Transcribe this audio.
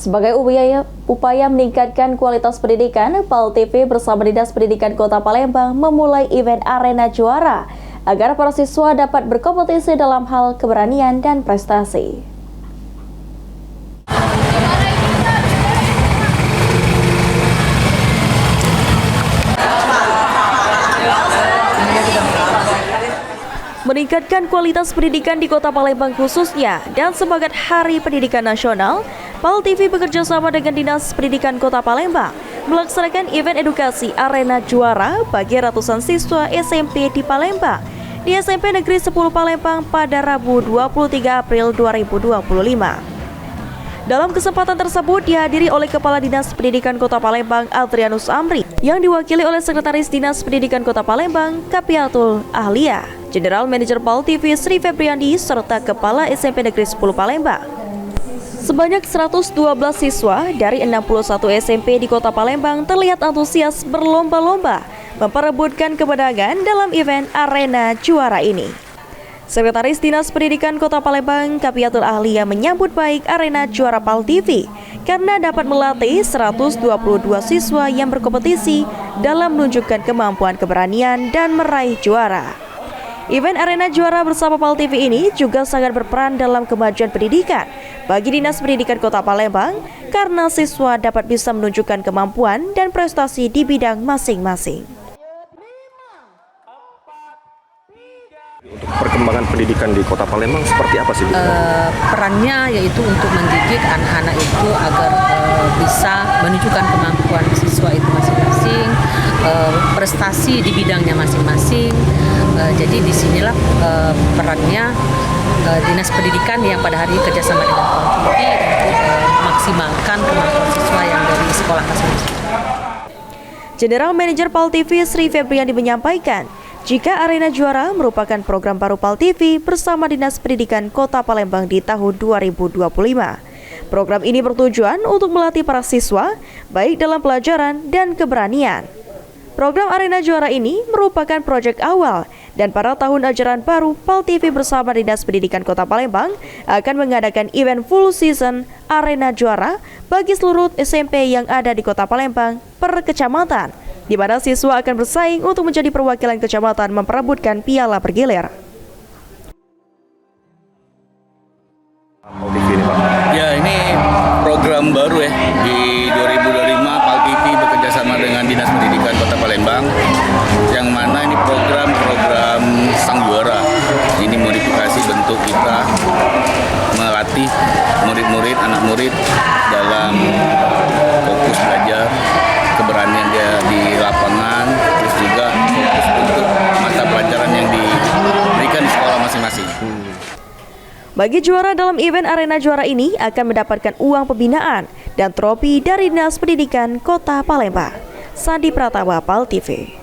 Sebagai upaya meningkatkan kualitas pendidikan, PAL TV bersama Dinas Pendidikan Kota Palembang memulai event Arena Juara agar para siswa dapat berkompetisi dalam hal keberanian dan prestasi. Meningkatkan kualitas pendidikan di Kota Palembang khususnya dan semangat Hari Pendidikan Nasional, PAL TV bekerjasama dengan Dinas Pendidikan Kota Palembang melaksanakan event edukasi Arena Juara bagi ratusan siswa SMP di Palembang di SMP Negeri 10 Palembang pada Rabu 23 April 2025. Dalam kesempatan tersebut dihadiri oleh Kepala Dinas Pendidikan Kota Palembang Adrianus Amri yang diwakili oleh Sekretaris Dinas Pendidikan Kota Palembang Capiatul Ahlia, General Manager PAL TV Sri Febriandi serta Kepala SMP Negeri 10 Palembang. Sebanyak 112 siswa dari 61 SMP di Kota Palembang terlihat antusias berlomba-lomba memperebutkan kemenangan dalam event Arena Juara ini. Sekretaris Dinas Pendidikan Kota Palembang Capiatul Ahlia menyambut baik Arena Juara PAL TV karena dapat melatih 122 siswa yang berkompetisi dalam menunjukkan kemampuan keberanian dan meraih juara. Event Arena Juara bersama PAL TV ini juga sangat berperan dalam kemajuan pendidikan bagi Dinas Pendidikan Kota Palembang karena siswa dapat bisa menunjukkan kemampuan dan prestasi di bidang masing-masing. Untuk perkembangan pendidikan di Kota Palembang seperti apa sih? Perannya yaitu untuk mendidik anak-anak itu agar bisa menunjukkan kemampuan siswa itu masing-masing, prestasi di bidangnya masing-masing. Jadi disinilah perannya Dinas Pendidikan yang pada hari ini kerjasama dengan PAL TV untuk maksimalkan kemampuan siswa yang dari sekolah masing-masing. General Manager PAL TV Sri Febriandi menyampaikan, jika Arena Juara merupakan program baru PAL TV bersama Dinas Pendidikan Kota Palembang di tahun 2025. Program ini bertujuan untuk melatih para siswa baik dalam pelajaran dan keberanian. Program Arena Juara ini merupakan proyek awal dan pada tahun ajaran baru PAL TV bersama Dinas Pendidikan Kota Palembang akan mengadakan event full season Arena Juara bagi seluruh SMP yang ada di Kota Palembang per kecamatan, di mana siswa akan bersaing untuk menjadi perwakilan kecamatan memperebutkan piala bergilir. Ya, ini program baru ya di 2025 PAL TV bekerjasama dengan Dinas Pendidikan Kota Palembang, yang mana ini program Sang Juara. Ini modifikasi bentuk kita melatih murid-murid, anak murid dalam fokus belajar, keberanian dia di lapangan, terus juga fokus untuk mata pelajaran yang diberikan di sekolah masing-masing. Bagi juara dalam event Arena Juara ini akan mendapatkan uang pembinaan dan trofi dari Dinas Pendidikan Kota Palembang. Sandi Pratama, PAL TV.